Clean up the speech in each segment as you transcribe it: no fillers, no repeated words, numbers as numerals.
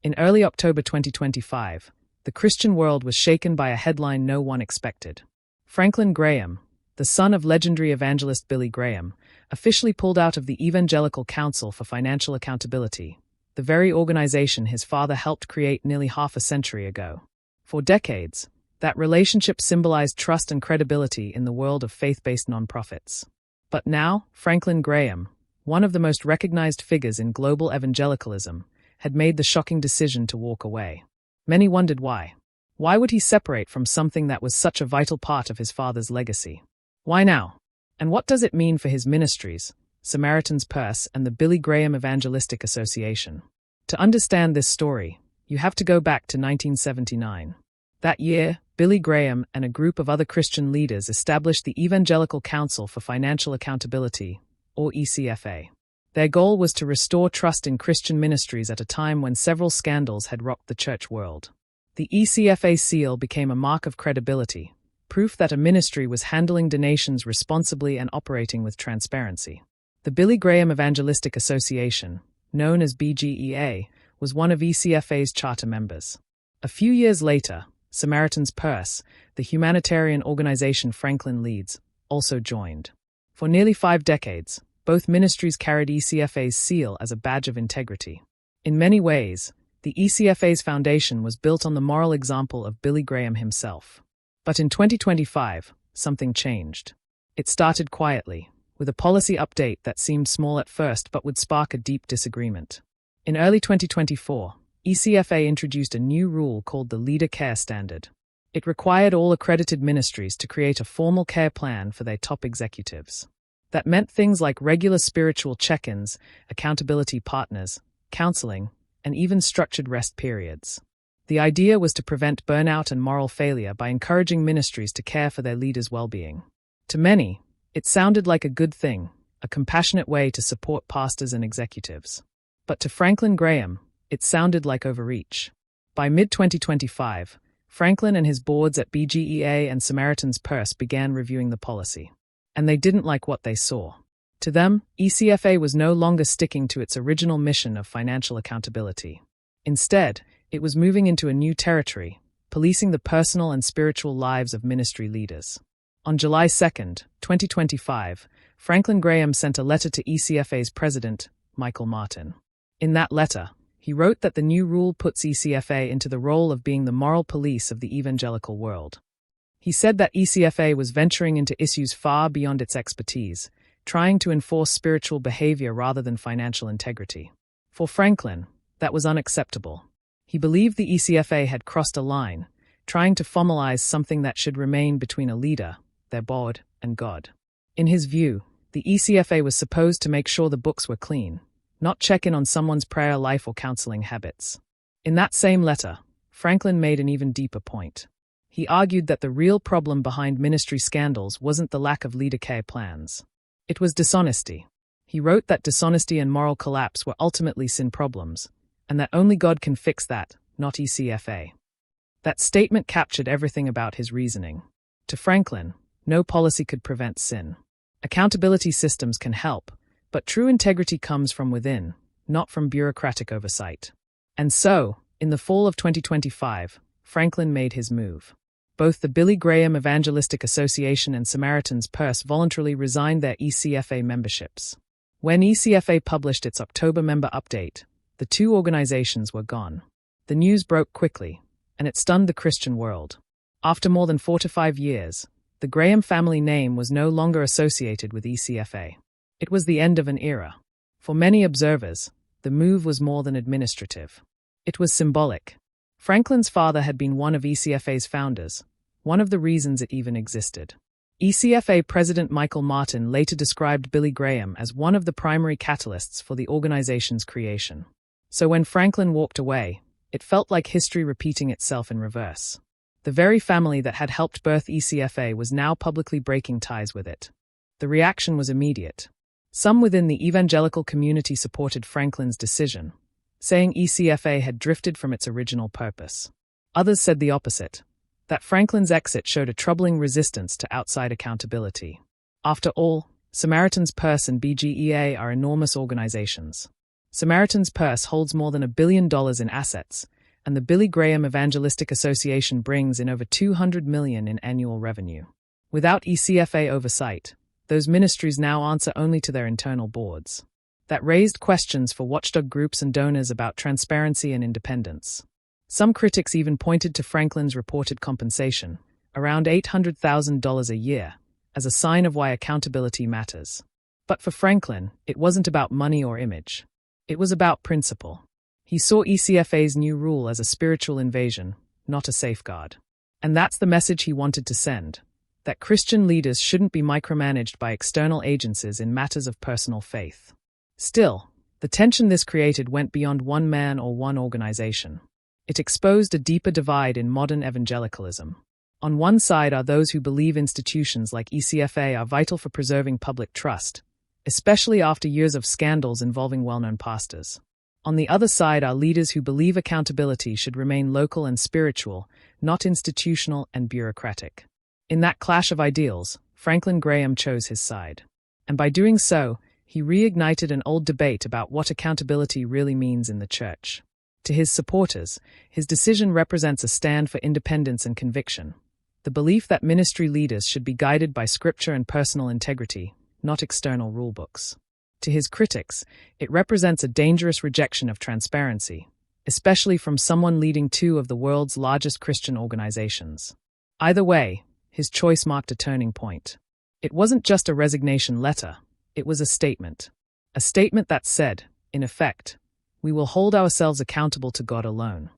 In early October 2025, the Christian world was shaken by a headline no one expected. Franklin Graham, the son of legendary evangelist Billy Graham, officially pulled out of the Evangelical Council for Financial Accountability, the very organization his father helped create nearly half a century ago. For decades, that relationship symbolized trust and credibility in the world of faith-based nonprofits. But now, Franklin Graham, one of the most recognized figures in global evangelicalism, had made the shocking decision to walk away. Many wondered why. Why would he separate from something that was such a vital part of his father's legacy? Why now? And what does it mean for his ministries, Samaritan's Purse and the Billy Graham Evangelistic Association? To understand this story, you have to go back to 1979. That year, Billy Graham and a group of other Christian leaders established the Evangelical Council for Financial Accountability, or ECFA. Their goal was to restore trust in Christian ministries at a time when several scandals had rocked the church world. The ECFA seal became a mark of credibility, proof that a ministry was handling donations responsibly and operating with transparency. The Billy Graham Evangelistic Association, known as BGEA, was one of ECFA's charter members. A few years later, Samaritan's Purse, the humanitarian organization Franklin leads, also joined. For nearly 5 decades, both ministries carried ECFA's seal as a badge of integrity. In many ways, the ECFA's foundation was built on the moral example of Billy Graham himself. But in 2025, something changed. It started quietly, with a policy update that seemed small at first but would spark a deep disagreement. In early 2024, ECFA introduced a new rule called the Leader Care Standard. It required all accredited ministries to create a formal care plan for their top executives. That meant things like regular spiritual check-ins, accountability partners, counseling, and even structured rest periods. The idea was to prevent burnout and moral failure by encouraging ministries to care for their leaders' well-being. To many, it sounded like a good thing, a compassionate way to support pastors and executives. But to Franklin Graham, it sounded like overreach. By mid-2025, Franklin and his boards at BGEA and Samaritan's Purse began reviewing the policy. And they didn't like what they saw. To them, ECFA was no longer sticking to its original mission of financial accountability. Instead, it was moving into a new territory, policing the personal and spiritual lives of ministry leaders. On July 2, 2025, Franklin Graham sent a letter to ECFA's president, Michael Martin. In that letter, he wrote that the new rule puts ECFA into the role of being the moral police of the evangelical world. He said that ECFA was venturing into issues far beyond its expertise, trying to enforce spiritual behavior rather than financial integrity. For Franklin, that was unacceptable. He believed the ECFA had crossed a line, trying to formalize something that should remain between a leader, their board, and God. In his view, the ECFA was supposed to make sure the books were clean, not check in on someone's prayer life or counseling habits. In that same letter, Franklin made an even deeper point. He argued that the real problem behind ministry scandals wasn't the lack of leader care plans. It was dishonesty. He wrote that dishonesty and moral collapse were ultimately sin problems, and that only God can fix that, not ECFA. That statement captured everything about his reasoning. To Franklin, no policy could prevent sin. Accountability systems can help, but true integrity comes from within, not from bureaucratic oversight. And so, in the fall of 2025, Franklin made his move. Both the Billy Graham Evangelistic Association and Samaritan's Purse voluntarily resigned their ECFA memberships. When ECFA published its October member update, the two organizations were gone. The news broke quickly, and it stunned the Christian world. After more than 4 to 5 years, the Graham family name was no longer associated with ECFA. It was the end of an era. For many observers, the move was more than administrative. It was symbolic. Franklin's father had been one of ECFA's founders, one of the reasons it even existed. ECFA President Michael Martin later described Billy Graham as one of the primary catalysts for the organization's creation. So when Franklin walked away, it felt like history repeating itself in reverse. The very family that had helped birth ECFA was now publicly breaking ties with it. The reaction was immediate. Some within the evangelical community supported Franklin's decision, saying ECFA had drifted from its original purpose. Others said the opposite, that Franklin's exit showed a troubling resistance to outside accountability. After all, Samaritan's Purse and BGEA are enormous organizations. Samaritan's Purse holds more than $1 billion in assets, and the Billy Graham Evangelistic Association brings in over $200 million in annual revenue. Without ECFA oversight, those ministries now answer only to their internal boards. That raised questions for watchdog groups and donors about transparency and independence. Some critics even pointed to Franklin's reported compensation, around $800,000 a year, as a sign of why accountability matters. But for Franklin, it wasn't about money or image. It was about principle. He saw ECFA's new rule as a spiritual invasion, not a safeguard. And that's the message he wanted to send, that Christian leaders shouldn't be micromanaged by external agencies in matters of personal faith. Still, the tension this created went beyond one man or one organization. It exposed a deeper divide in modern evangelicalism. On one side are those who believe institutions like ECFA are vital for preserving public trust, especially after years of scandals involving well-known pastors. On the other side are leaders who believe accountability should remain local and spiritual, not institutional and bureaucratic. In that clash of ideals, Franklin Graham chose his side. And by doing so, he reignited an old debate about what accountability really means in the church. To his supporters, his decision represents a stand for independence and conviction, the belief that ministry leaders should be guided by scripture and personal integrity, not external rulebooks. To his critics, it represents a dangerous rejection of transparency, especially from someone leading two of the world's largest Christian organizations. Either way, his choice marked a turning point. It wasn't just a resignation letter, it was a statement. A statement that said, in effect, we will hold ourselves accountable to God alone.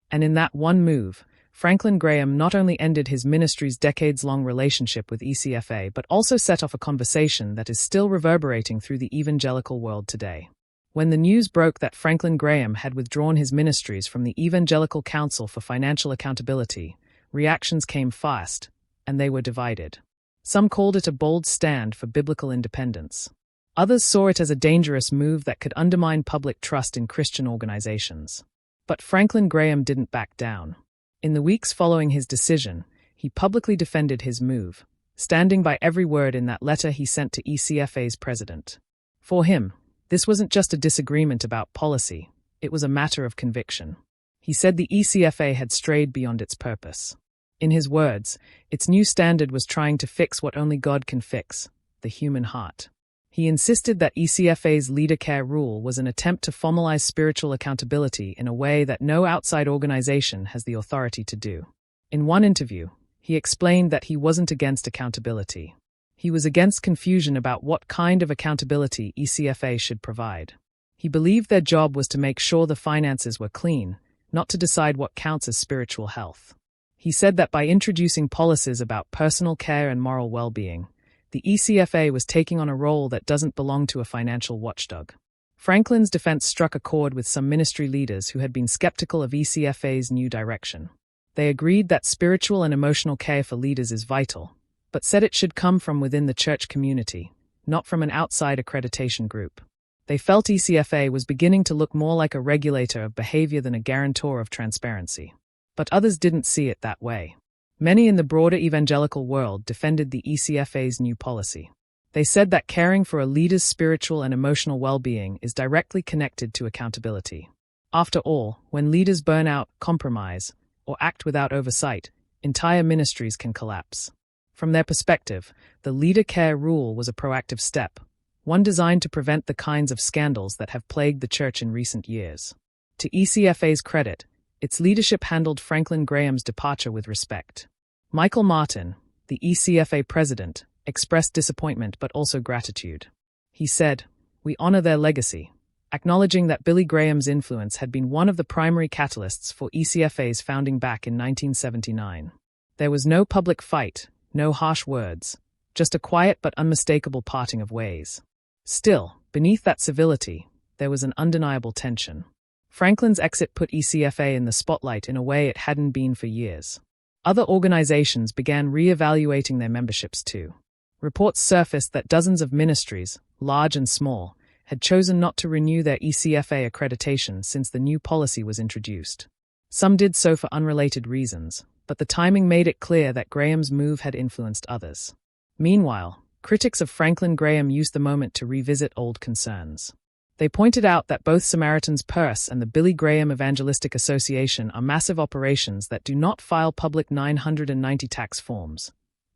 And in that one move, Franklin Graham not only ended his ministry's decades-long relationship with ECFA but also set off a conversation that is still reverberating through the evangelical world today. When the news broke that Franklin Graham had withdrawn his ministries from the Evangelical Council for Financial Accountability, reactions came fast, and they were divided. Some called it a bold stand for biblical independence. Others saw it as a dangerous move that could undermine public trust in Christian organizations. But Franklin Graham didn't back down. In the weeks following his decision, he publicly defended his move, standing by every word in that letter he sent to ECFA's president. For him, this wasn't just a disagreement about policy, it was a matter of conviction. He said the ECFA had strayed beyond its purpose. In his words, its new standard was trying to fix what only God can fix, the human heart. He insisted that ECFA's leader care rule was an attempt to formalize spiritual accountability in a way that no outside organization has the authority to do. In one interview, he explained that he wasn't against accountability. He was against confusion about what kind of accountability ECFA should provide. He believed their job was to make sure the finances were clean, not to decide what counts as spiritual health. He said that by introducing policies about personal care and moral well-being, the ECFA was taking on a role that doesn't belong to a financial watchdog. Franklin's defense struck a chord with some ministry leaders who had been skeptical of ECFA's new direction. They agreed that spiritual and emotional care for leaders is vital, but said it should come from within the church community, not from an outside accreditation group. They felt ECFA was beginning to look more like a regulator of behavior than a guarantor of transparency. But others didn't see it that way. Many in the broader evangelical world defended the ECFA's new policy. They said that caring for a leader's spiritual and emotional well-being is directly connected to accountability. After all, when leaders burn out, compromise, or act without oversight, entire ministries can collapse. From their perspective, the leader care rule was a proactive step, one designed to prevent the kinds of scandals that have plagued the church in recent years. To ECFA's credit, its leadership handled Franklin Graham's departure with respect. Michael Martin, the ECFA president, expressed disappointment but also gratitude. He said, "We honor their legacy," acknowledging that Billy Graham's influence had been one of the primary catalysts for ECFA's founding back in 1979. There was no public fight, no harsh words, just a quiet but unmistakable parting of ways. Still, beneath that civility, there was an undeniable tension. Franklin's exit put ECFA in the spotlight in a way it hadn't been for years. Other organizations began re-evaluating their memberships too. Reports surfaced that dozens of ministries, large and small, had chosen not to renew their ECFA accreditation since the new policy was introduced. Some did so for unrelated reasons, but the timing made it clear that Graham's move had influenced others. Meanwhile, critics of Franklin Graham used the moment to revisit old concerns. They pointed out that both Samaritan's Purse and the Billy Graham Evangelistic Association are massive operations that do not file public 990 tax forms,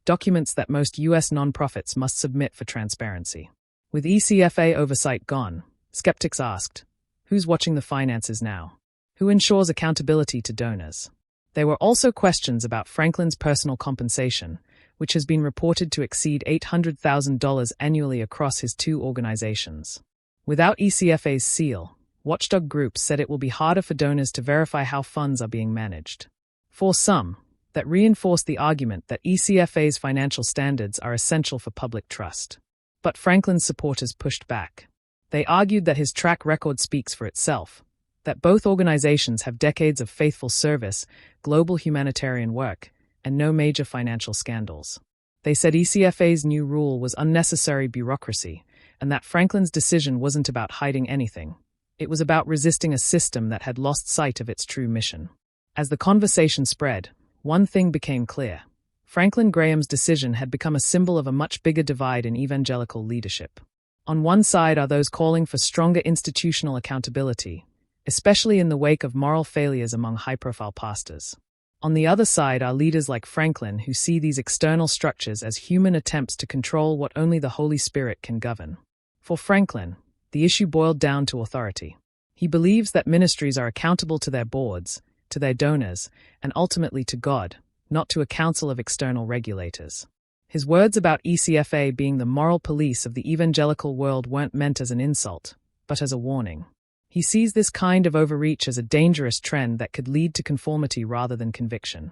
documents that most U.S. nonprofits must submit for transparency. With ECFA oversight gone, skeptics asked, who's watching the finances now? Who ensures accountability to donors? There were also questions about Franklin's personal compensation, which has been reported to exceed $800,000 annually across his two organizations. Without ECFA's seal, watchdog groups said it will be harder for donors to verify how funds are being managed. For some, that reinforced the argument that ECFA's financial standards are essential for public trust. But Franklin's supporters pushed back. They argued that his track record speaks for itself, that both organizations have decades of faithful service, global humanitarian work, and no major financial scandals. They said ECFA's new rule was unnecessary bureaucracy, and that Franklin's decision wasn't about hiding anything. It was about resisting a system that had lost sight of its true mission. As the conversation spread, one thing became clear. Franklin Graham's decision had become a symbol of a much bigger divide in evangelical leadership. On one side are those calling for stronger institutional accountability, especially in the wake of moral failures among high-profile pastors. On the other side are leaders like Franklin who see these external structures as human attempts to control what only the Holy Spirit can govern. For Franklin, the issue boiled down to authority. He believes that ministries are accountable to their boards, to their donors, and ultimately to God, not to a council of external regulators. His words about ECFA being the moral police of the evangelical world weren't meant as an insult, but as a warning. He sees this kind of overreach as a dangerous trend that could lead to conformity rather than conviction.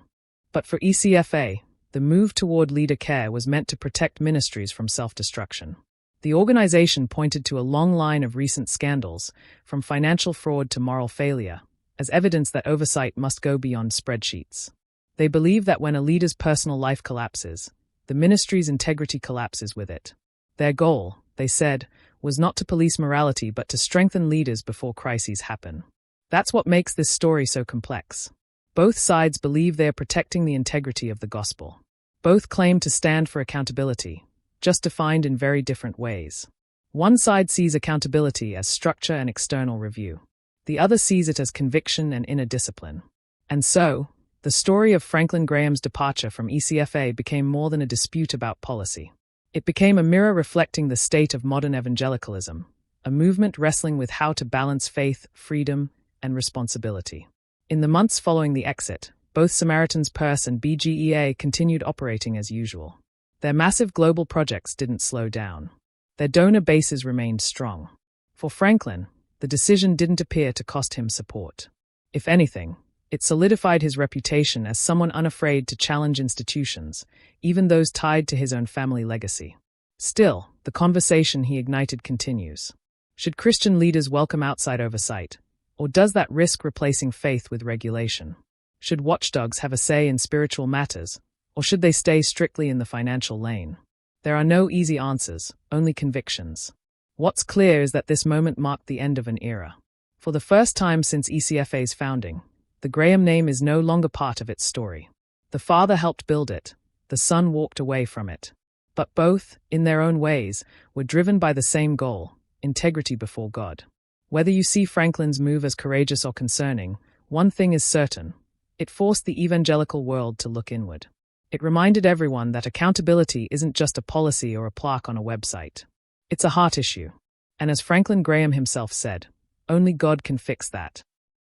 But for ECFA, the move toward leader care was meant to protect ministries from self-destruction. The organization pointed to a long line of recent scandals, from financial fraud to moral failure, as evidence that oversight must go beyond spreadsheets. They believe that when a leader's personal life collapses, the ministry's integrity collapses with it. Their goal, they said, was not to police morality but to strengthen leaders before crises happen. That's what makes this story so complex. Both sides believe they are protecting the integrity of the gospel. Both claim to stand for accountability, just defined in very different ways. One side sees accountability as structure and external review. The other sees it as conviction and inner discipline. And so, the story of Franklin Graham's departure from ECFA became more than a dispute about policy. It became a mirror reflecting the state of modern evangelicalism, a movement wrestling with how to balance faith, freedom, and responsibility. In the months following the exit, both Samaritan's Purse and BGEA continued operating as usual. Their massive global projects didn't slow down. Their donor bases remained strong. For Franklin, the decision didn't appear to cost him support. If anything, it solidified his reputation as someone unafraid to challenge institutions, even those tied to his own family legacy. Still, the conversation he ignited continues. Should Christian leaders welcome outside oversight, or does that risk replacing faith with regulation? Should watchdogs have a say in spiritual matters, or should they stay strictly in the financial lane? There are no easy answers, only convictions. What's clear is that this moment marked the end of an era. For the first time since ECFA's founding, the Graham name is no longer part of its story. The father helped build it, the son walked away from it. But both, in their own ways, were driven by the same goal: integrity before God. Whether you see Franklin's move as courageous or concerning, one thing is certain: it forced the evangelical world to look inward. It reminded everyone that accountability isn't just a policy or a plaque on a website. It's a heart issue. And as Franklin Graham himself said, only God can fix that.